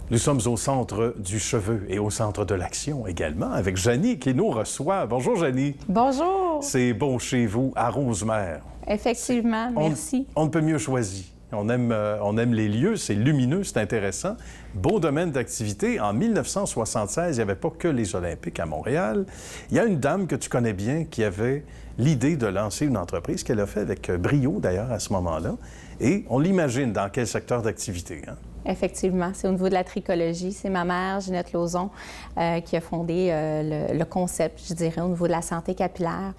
Nous sommes au centre du cheveu et au centre de l'action également, avec Janie qui nous reçoit. Bonjour, Janie. Bonjour. C'est beau chez vous, à Rosemère. Effectivement, merci. On ne peut mieux choisir. On aime les lieux, c'est lumineux, c'est intéressant. Beau domaine d'activité. En 1976, il n'y avait pas que les Olympiques à Montréal. Il y a une dame que tu connais bien qui avait l'idée de lancer une entreprise qu'elle a fait avec brio, d'ailleurs, à ce moment-là. Et on l'imagine dans quel secteur d'activité, hein? Effectivement, c'est au niveau de la tricologie. C'est ma mère, Ginette Lauzon, qui a fondé le concept, je dirais, au niveau de la santé capillaire.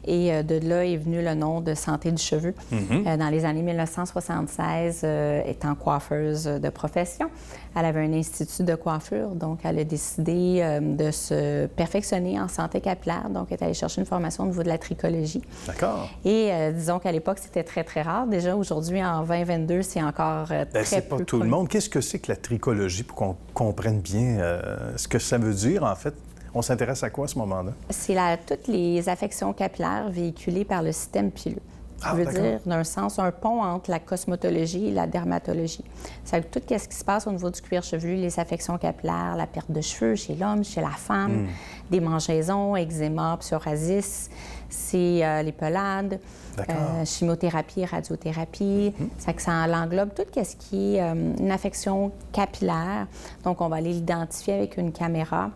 Et de là est venu le nom de Santé du cheveu. Dans les années 1976, étant coiffeuse de profession, elle avait un institut de coiffure, donc elle a décidé de se perfectionner en santé capillaire, donc elle est allée chercher une formation au niveau de la tricologie. D'accord. Et disons qu'à l'époque, c'était très, très rare. Déjà, aujourd'hui, en 2022, c'est encore très peu. C'est pas tout le monde. Qu'est-ce que c'est que la tricologie pour qu'on comprenne bien ce que ça veut dire, en fait? On s'intéresse à quoi à ce moment-là? C'est toutes les affections capillaires véhiculées par le système pileux. Ça veut dire, d'un sens, un pont entre la cosmétologie et la dermatologie. Ça veut dire tout ce qui se passe au niveau du cuir chevelu, les affections capillaires, la perte de cheveux chez l'homme, chez la femme, des mangeaisons, eczéma, psoriasis, c'est les pelades, chimiothérapie, radiothérapie. Ça l'englobe tout ce qui est une affection capillaire. Donc, on va aller l'identifier avec une caméra.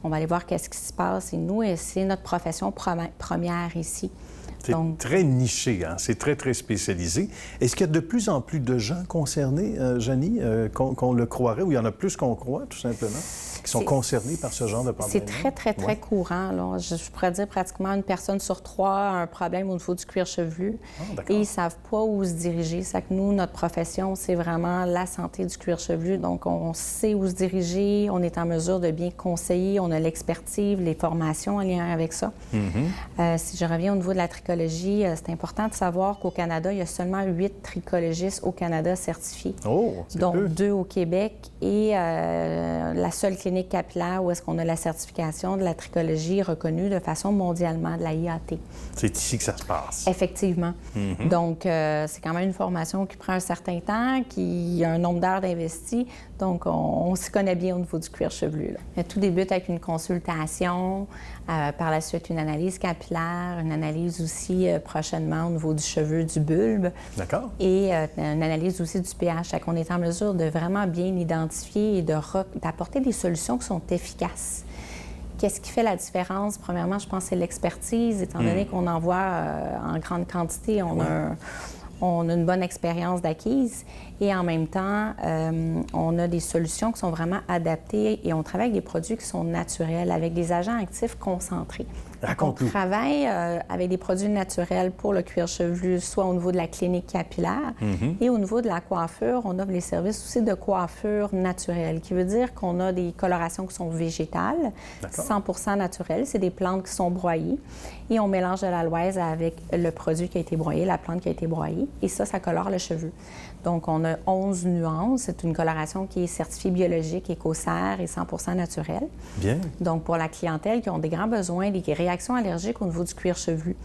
On va aller voir qu'est-ce qui se passe. Et nous, c'est notre profession première ici. C'est très niché, hein? C'est très, très spécialisé. Est-ce qu'il y a de plus en plus de gens concernés, Janie, qu'on le croirait, ou il y en a plus qu'on croit, tout simplement, qui sont concernés par ce genre de problème? C'est très, très, très courant. Là. Je pourrais dire pratiquement une personne sur trois a un problème au niveau du cuir chevelu. Et ils ne savent pas où se diriger. C'est que nous, notre profession, c'est vraiment la santé du cuir chevelu. Donc, on sait où se diriger, on est en mesure de bien conseiller, on a l'expertise, les formations en lien avec ça. Si je reviens au niveau de la tricologie, c'est important de savoir qu'au Canada, il y a seulement 8 tricologistes au Canada certifiés, dont 2 au Québec et la seule clinique capillaire où est-ce qu'on a la certification de la tricologie reconnue de façon mondialement, de la IAT. C'est ici que ça se passe. Effectivement. Donc, c'est quand même une formation qui prend un certain temps, qui a un nombre d'heures d'investi. Donc, on s'y connaît bien au niveau du cuir chevelu. Là. Tout débute avec une consultation, par la suite une analyse capillaire, une analyse aussi prochainement au niveau du cheveu, du bulbe. D'accord. Et une analyse aussi du pH. Fait qu'on est en mesure de vraiment bien identifier et d'apporter des solutions qui sont efficaces. Qu'est-ce qui fait la différence? Premièrement, je pense que c'est l'expertise, étant donné qu'on en voit en grande quantité, on a une bonne expérience d'acquise et en même temps, on a des solutions qui sont vraiment adaptées et on travaille avec des produits qui sont naturels, avec des agents actifs concentrés. Raconte-nous. On travaille avec des produits naturels pour le cuir chevelu, soit au niveau de la clinique capillaire et au niveau de la coiffure, on offre les services aussi de coiffure naturelle, qui veut dire qu'on a des colorations qui sont végétales, 100% naturelles. C'est des plantes qui sont broyées et on mélange de l'aloès avec le produit qui a été broyé, la plante qui a été broyée, et ça colore le cheveu. Donc, on a 11 nuances. C'est une coloration qui est certifiée biologique, écocère et 100% naturelle. Bien. Donc, pour la clientèle qui ont des grands besoins, des réactions allergiques au niveau du cuir chevelu,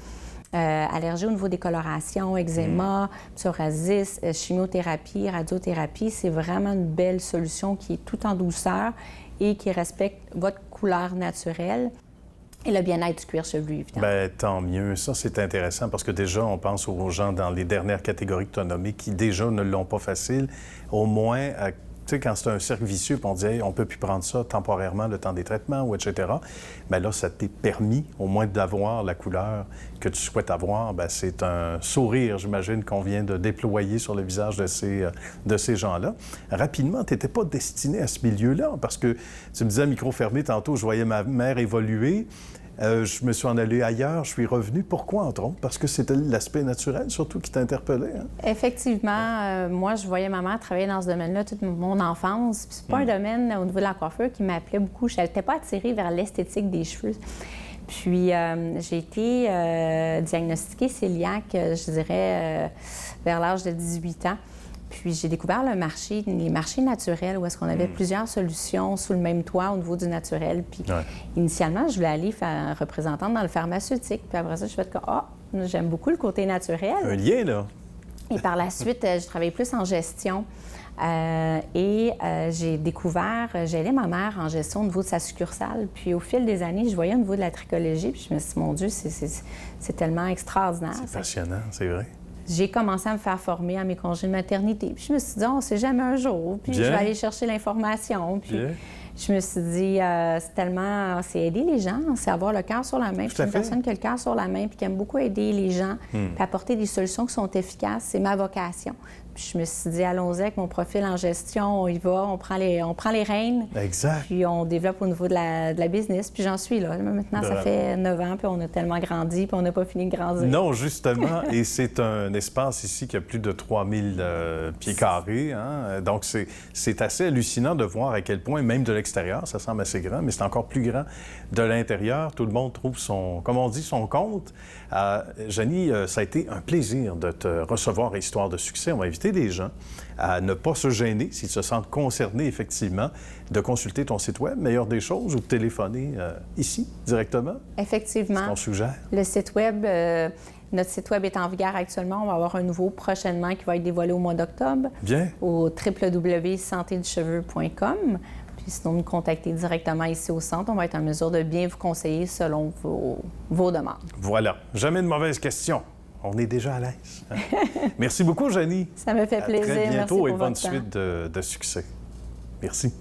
allergies au niveau des colorations, eczéma, psoriasis, chimiothérapie, radiothérapie, c'est vraiment une belle solution qui est tout en douceur et qui respecte votre couleur naturelle. Et le bien-être du cuir chevelu, évidemment. Bien, tant mieux. Ça, c'est intéressant parce que déjà, on pense aux gens dans les dernières catégories que tu as nommées qui déjà ne l'ont pas facile. Au moins, tu sais, quand c'est un cercle vicieux, puis on dit hey, on ne peut plus prendre ça temporairement, le temps des traitements, ou etc. Bien là, ça t'est permis au moins d'avoir la couleur que tu souhaites avoir. Bien, c'est un sourire, j'imagine, qu'on vient de déployer sur le visage de ces gens-là. Rapidement, tu n'étais pas destiné à ce milieu-là parce que tu me disais à micro fermé tantôt, je voyais ma mère évoluer. Je me suis en allé ailleurs, je suis revenu. Pourquoi, entre autres? Parce que c'était l'aspect naturel, surtout, qui t'interpellait. Hein? Effectivement. Moi, je voyais ma mère travailler dans ce domaine-là toute mon enfance. Puis c'est pas un domaine, au niveau de la coiffure, qui m'appelait beaucoup. Je n'étais pas attirée vers l'esthétique des cheveux. Puis, j'ai été diagnostiquée cœliaque, je dirais, vers l'âge de 18 ans. Puis j'ai découvert les marchés naturels où est-ce qu'on avait plusieurs solutions sous le même toit au niveau du naturel. Puis initialement, je voulais aller faire représentante dans le pharmaceutique. Puis après ça, je suis fait que j'aime beaucoup le côté naturel. Un lien, là. Et par la suite, je travaillais plus en gestion. J'ai découvert, j'aidais ma mère en gestion au niveau de sa succursale. Puis au fil des années, je voyais au niveau de la tricologie, puis je me suis dit, mon Dieu, c'est tellement extraordinaire. C'est passionnant, c'est vrai. J'ai commencé à me faire former à mes congés de maternité. Puis je me suis dit, on ne sait jamais un jour. Puis je vais aller chercher l'information. Puis je me suis dit, c'est aider les gens, c'est avoir le cœur sur la main. Je suis une personne qui a le cœur sur la main puis qui aime beaucoup aider les gens, puis apporter des solutions qui sont efficaces. C'est ma vocation. Puis je me suis dit, allons-y avec mon profil en gestion, on y va, on prend les rênes. Exact. Puis on développe au niveau de la business. Puis j'en suis là. Maintenant, ça fait 9 ans, puis on a tellement grandi, puis on n'a pas fini de grandir. Non, justement. Et c'est un espace ici qui a plus de 3000 pieds carrés. Hein? Donc, c'est assez hallucinant de voir à quel point, même de l'extérieur, ça semble assez grand, mais c'est encore plus grand de l'intérieur. Tout le monde trouve comme on dit, son compte. Janie, ça a été un plaisir de te recevoir à Histoire de succès. On va inviter les gens à ne pas se gêner s'ils se sentent concernés, effectivement, de consulter ton site Web, Meilleure des choses, ou de téléphoner ici, directement. Effectivement. C'est ce qu'on suggère. Le site Web, notre site Web est en vigueur actuellement. On va avoir un nouveau prochainement qui va être dévoilé au mois d'octobre. Bien. Au www.santéducheveu.com. Puis sinon, nous contacter directement ici au centre. On va être en mesure de bien vous conseiller selon vos demandes. Voilà. Jamais de mauvaises questions. On est déjà à l'aise. Hein? Merci beaucoup, Janie. Ça me fait plaisir. À très bientôt. Merci pour et bonne votre temps. suite de succès. Merci.